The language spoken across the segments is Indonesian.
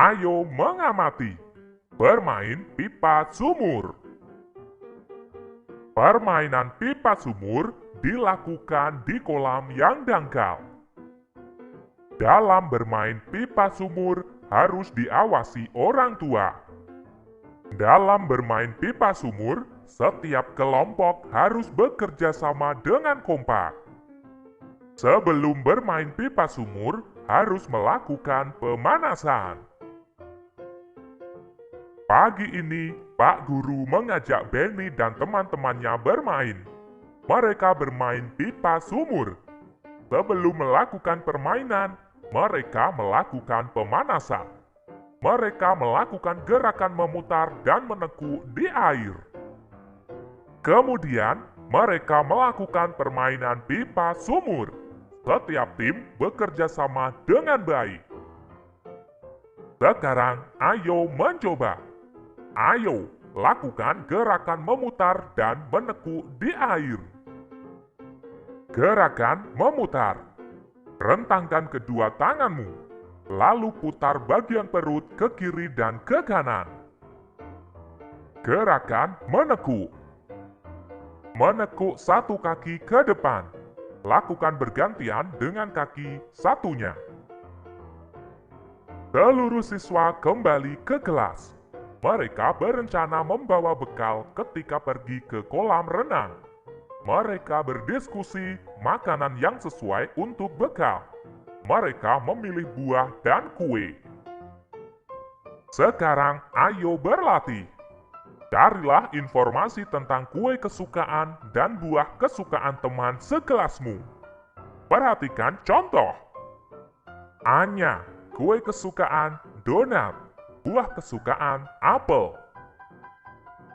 Ayo mengamati. Bermain pipa sumur. Permainan pipa sumur dilakukan di kolam yang dangkal. Dalam bermain pipa sumur harus diawasi orang tua. Dalam bermain pipa sumur, setiap kelompok harus bekerja sama dengan kompak. Sebelum bermain pipa sumur, harus melakukan pemanasan. Pagi ini, Pak Guru mengajak Benny dan teman-temannya bermain. Mereka bermain pipa sumur. Sebelum melakukan permainan, mereka melakukan pemanasan. Mereka melakukan gerakan memutar dan menekuk di air. Kemudian, mereka melakukan permainan pipa sumur. Setiap tim bekerja sama dengan baik. Sekarang, ayo mencoba. Ayo, lakukan gerakan memutar dan menekuk di air. Gerakan memutar. Rentangkan kedua tanganmu, lalu putar bagian perut ke kiri dan ke kanan. Gerakan menekuk. Menekuk satu kaki ke depan. Lakukan bergantian dengan kaki satunya. Seluruh siswa kembali ke kelas. Mereka berencana membawa bekal ketika pergi ke kolam renang. Mereka berdiskusi makanan yang sesuai untuk bekal. Mereka memilih buah dan kue. Sekarang ayo berlatih. Carilah informasi tentang kue kesukaan dan buah kesukaan teman sekelasmu. Perhatikan contoh. Anya, kue kesukaan donat, buah kesukaan apel.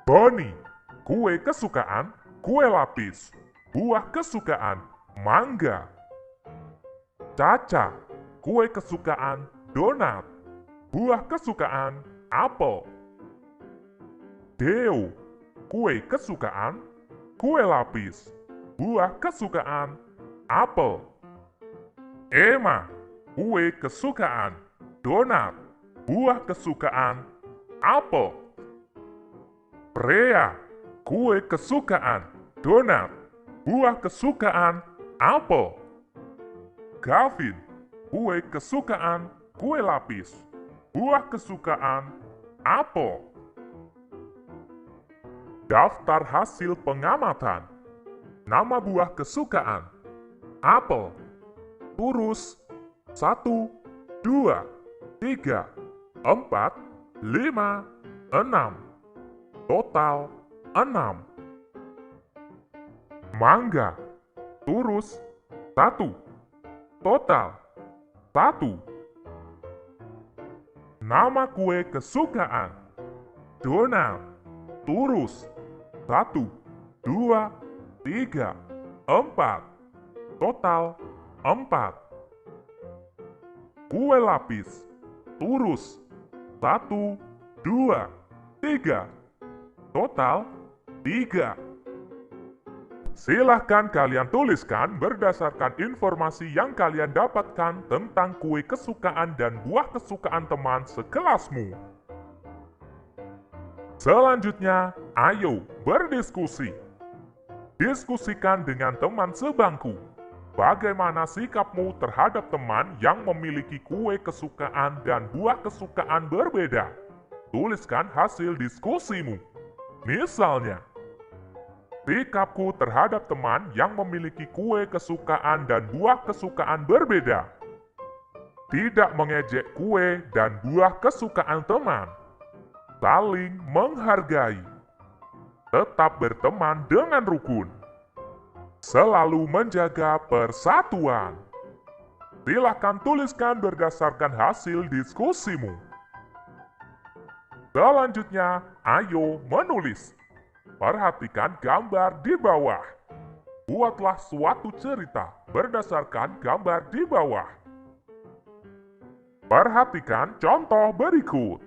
Boni, kue kesukaan kue lapis, buah kesukaan mangga. Caca, kue kesukaan donat, buah kesukaan apel. Deo, kue kesukaan kue lapis, buah kesukaan apel. Emma, kue kesukaan donat, buah kesukaan apel. Prea, kue kesukaan donat, buah kesukaan apel. Gavin, kue kesukaan kue lapis, buah kesukaan apel. Daftar hasil pengamatan. Nama buah kesukaan: apel. Turus 1, 2, 3, 4, 5, 6. Total 6. Mangga. Turus 1. Total 1. Nama kue kesukaan: donat. Turus 1, 2, 3, 4. Total 4. Kue lapis. Turus 1, 2, 3. Total 3. Silahkan kalian tuliskan berdasarkan informasi yang kalian dapatkan tentang kue kesukaan dan buah kesukaan teman sekelasmu. Selanjutnya, ayo berdiskusi. Diskusikan dengan teman sebangku. Bagaimana sikapmu terhadap teman yang memiliki kue kesukaan dan buah kesukaan berbeda? Tuliskan hasil diskusimu. Misalnya, sikapku terhadap teman yang memiliki kue kesukaan dan buah kesukaan berbeda. Tidak mengejek kue dan buah kesukaan teman. Saling menghargai. Tetap berteman dengan rukun. Selalu menjaga persatuan. Silakan tuliskan berdasarkan hasil diskusimu. Selanjutnya, ayo menulis. Perhatikan gambar di bawah. Buatlah suatu cerita berdasarkan gambar di bawah. Perhatikan contoh berikut.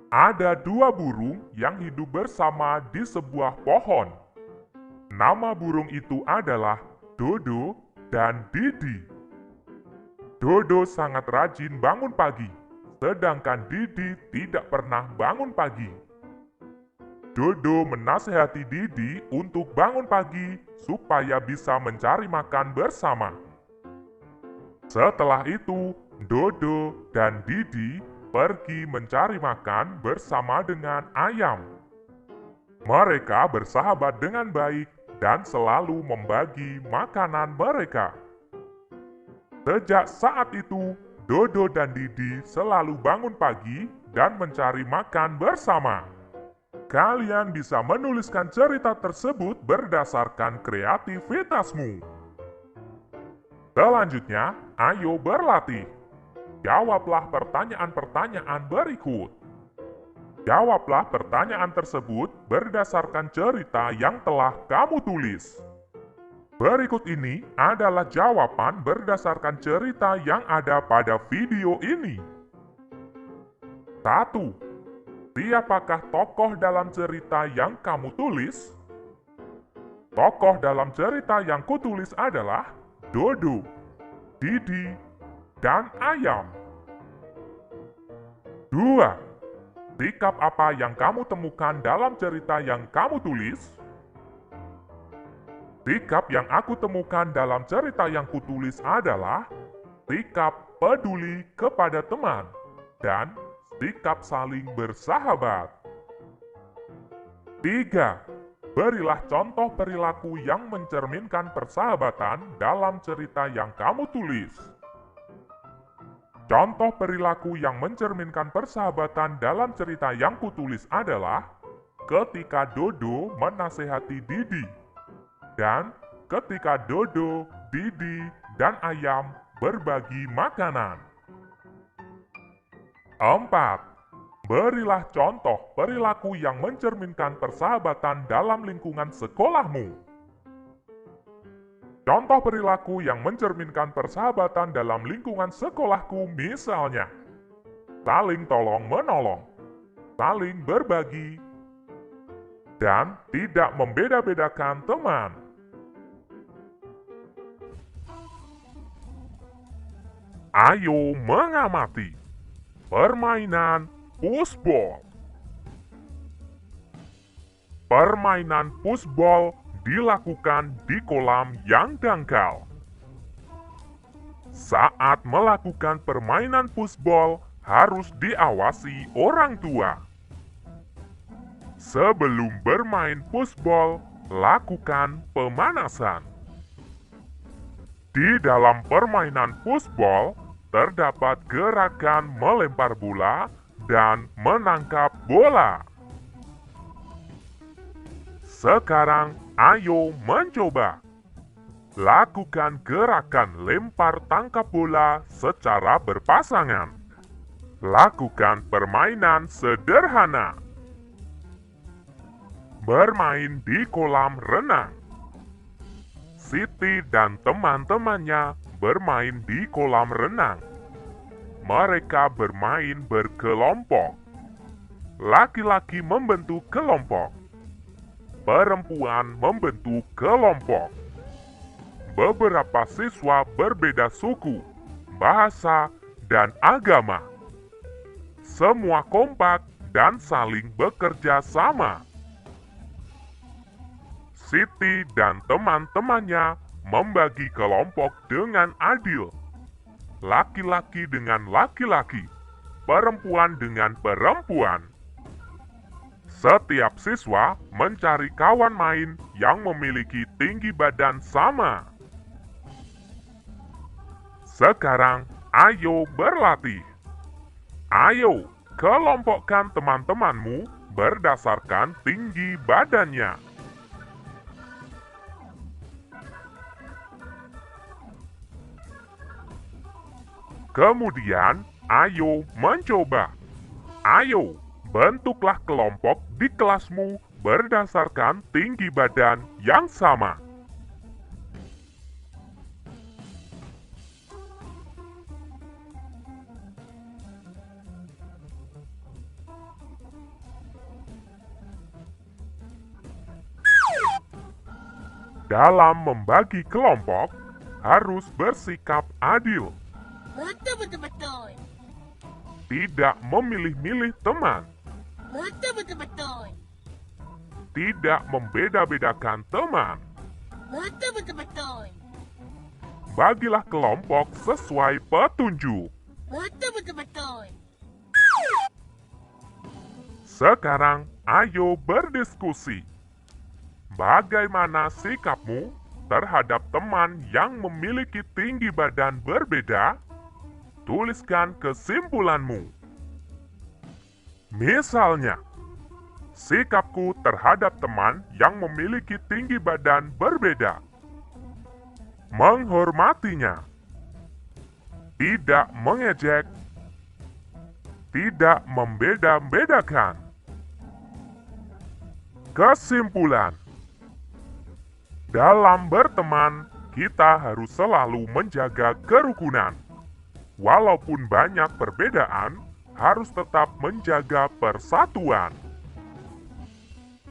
Ada dua burung yang hidup bersama di sebuah pohon. Nama burung itu adalah Dodo dan Didi. Dodo sangat rajin bangun pagi, sedangkan Didi tidak pernah bangun pagi. Dodo menasehati Didi untuk bangun pagi supaya bisa mencari makan bersama. Setelah itu, Dodo dan Didi pergi mencari makan bersama dengan ayam. Mereka bersahabat dengan baik dan selalu membagi makanan mereka. Sejak saat itu, Dodo dan Didi selalu bangun pagi dan mencari makan bersama. Kalian bisa menuliskan cerita tersebut berdasarkan kreativitasmu. Selanjutnya, ayo berlatih. Jawablah pertanyaan-pertanyaan berikut. Jawablah pertanyaan tersebut berdasarkan cerita yang telah kamu tulis. Berikut ini adalah jawaban berdasarkan cerita yang ada pada video ini. 1. Siapakah tokoh dalam cerita yang kamu tulis? Tokoh dalam cerita yang kutulis adalah Dodo, Didi, dan ayam. 2. Sikap apa yang kamu temukan dalam cerita yang kamu tulis? Sikap yang aku temukan dalam cerita yang kutulis adalah sikap peduli kepada teman dan sikap saling bersahabat. 3. Berilah contoh perilaku yang mencerminkan persahabatan dalam cerita yang kamu tulis. Contoh perilaku yang mencerminkan persahabatan dalam cerita yang kutulis adalah ketika Dodo menasehati Didi dan ketika Dodo, Didi, dan ayam berbagi makanan. 4. Berilah contoh perilaku yang mencerminkan persahabatan dalam lingkungan sekolahmu. Contoh perilaku yang mencerminkan persahabatan dalam lingkungan sekolahku misalnya saling tolong-menolong, saling berbagi, dan tidak membeda-bedakan teman. Ayo mengamati permainan pushball. Permainan pushball dilakukan di kolam yang dangkal. Saat melakukan permainan pushball, harus diawasi orang tua. Sebelum bermain pushball, lakukan pemanasan. Di dalam permainan pushball, terdapat gerakan melempar bola dan menangkap bola. Sekarang, ayo mencoba. Lakukan gerakan lempar tangkap bola secara berpasangan. Lakukan permainan sederhana. Bermain di kolam renang. Siti dan teman-temannya bermain di kolam renang. Mereka bermain berkelompok. Laki-laki membentuk kelompok. Perempuan membentuk kelompok. Beberapa siswa berbeda suku, bahasa, dan agama. Semua kompak dan saling bekerja sama. Siti dan teman-temannya membagi kelompok dengan adil. Laki-laki dengan laki-laki, perempuan dengan perempuan. Setiap siswa mencari kawan main yang memiliki tinggi badan sama. Sekarang, ayo berlatih. Ayo, kelompokkan teman-temanmu berdasarkan tinggi badannya. Kemudian, ayo mencoba. Ayo, bentuklah kelompok di kelasmu berdasarkan tinggi badan yang sama. Dalam membagi kelompok, harus bersikap adil. Betul-betul. Tidak memilih-milih teman. Betul-betul. Tidak membeda-bedakan teman. Betul-betul. Bagilah kelompok sesuai petunjuk. Betul-betul. Sekarang, ayo berdiskusi. Bagaimana sikapmu terhadap teman yang memiliki tinggi badan berbeda? Tuliskan kesimpulanmu. Misalnya, sikapku terhadap teman yang memiliki tinggi badan berbeda. Menghormatinya. Tidak mengejek. Tidak membeda-bedakan. Kesimpulan. Dalam berteman, kita harus selalu menjaga kerukunan. Walaupun banyak perbedaan, harus tetap menjaga persatuan.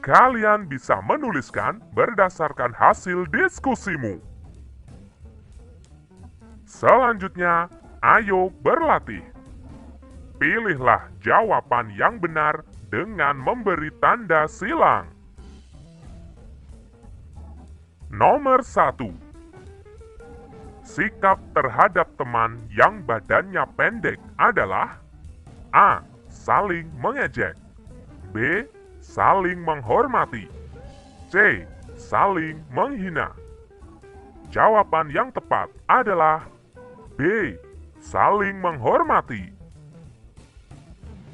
Kalian bisa menuliskan berdasarkan hasil diskusimu. Selanjutnya, ayo berlatih. Pilihlah jawaban yang benar dengan memberi tanda silang. Nomor 1. Sikap terhadap teman yang badannya pendek adalah A. Saling mengejek. B. Saling menghormati. C. Saling menghina. Jawaban yang tepat adalah B. Saling menghormati.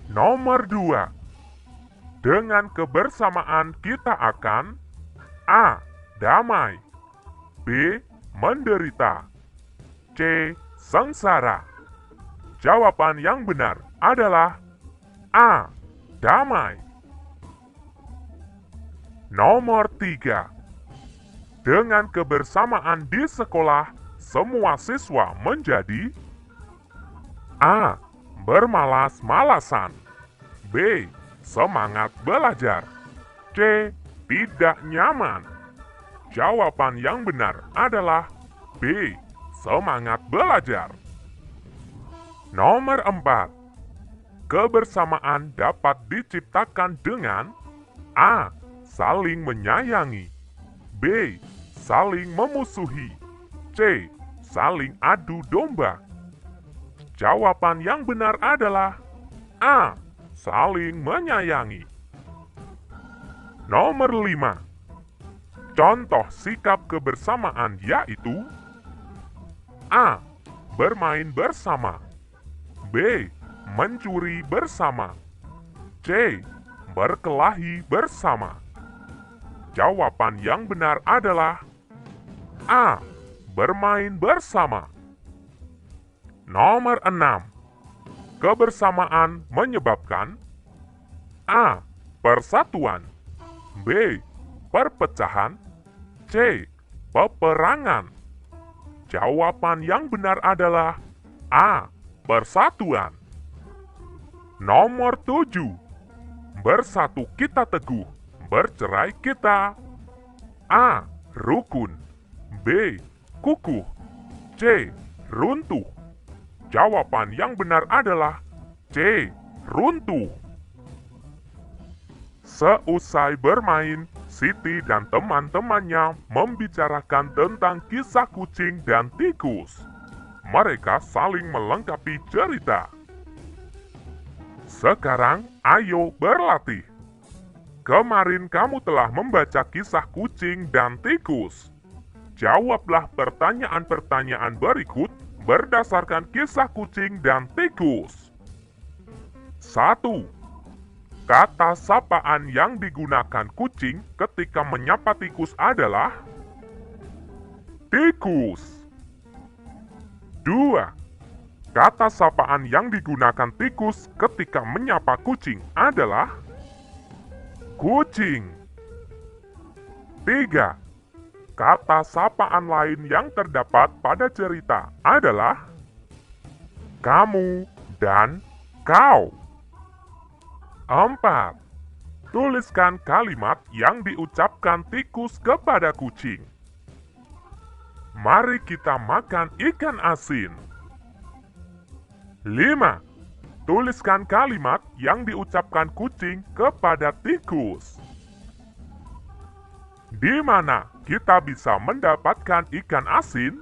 Nomor 2. Dengan kebersamaan kita akan A. Damai. B. Menderita. C. Sengsara. Jawaban yang benar adalah A. Damai. Nomor 3. Dengan kebersamaan di sekolah, semua siswa menjadi A. Bermalas-malasan. B. Semangat belajar. C. Tidak nyaman. Jawaban yang benar adalah B. Semangat belajar. Nomor 4. Kebersamaan dapat diciptakan dengan A. Saling menyayangi. B. Saling memusuhi. C. Saling adu domba. Jawaban yang benar adalah A. Saling menyayangi. Nomor 5. Contoh sikap kebersamaan yaitu A. Bermain bersama. B. Mencuri bersama. C. Berkelahi bersama. Jawaban yang benar adalah A. Bermain bersama. Nomor 6. Kebersamaan menyebabkan A. Persatuan. B. Perpecahan. C. Peperangan. Jawaban yang benar adalah A. Persatuan. Nomor 7. Bersatu kita teguh, bercerai kita A. Rukun. B. Kukuh. C. Runtuh. Jawaban yang benar adalah C. Runtuh. Seusai bermain, Siti dan teman-temannya membicarakan tentang kisah kucing dan tikus. Mereka saling melengkapi cerita. Sekarang, ayo berlatih. Kemarin kamu telah membaca kisah kucing dan tikus. Jawablah pertanyaan-pertanyaan berikut berdasarkan kisah kucing dan tikus. 1. Kata sapaan yang digunakan kucing ketika menyapa tikus adalah tikus. 2. Kata sapaan yang digunakan tikus ketika menyapa kucing adalah kucing. 3. Kata sapaan lain yang terdapat pada cerita adalah kamu dan kau. 4. Tuliskan kalimat yang diucapkan tikus kepada kucing. Mari kita makan ikan asin. 5. Tuliskan kalimat yang diucapkan kucing kepada tikus. Di mana kita bisa mendapatkan ikan asin?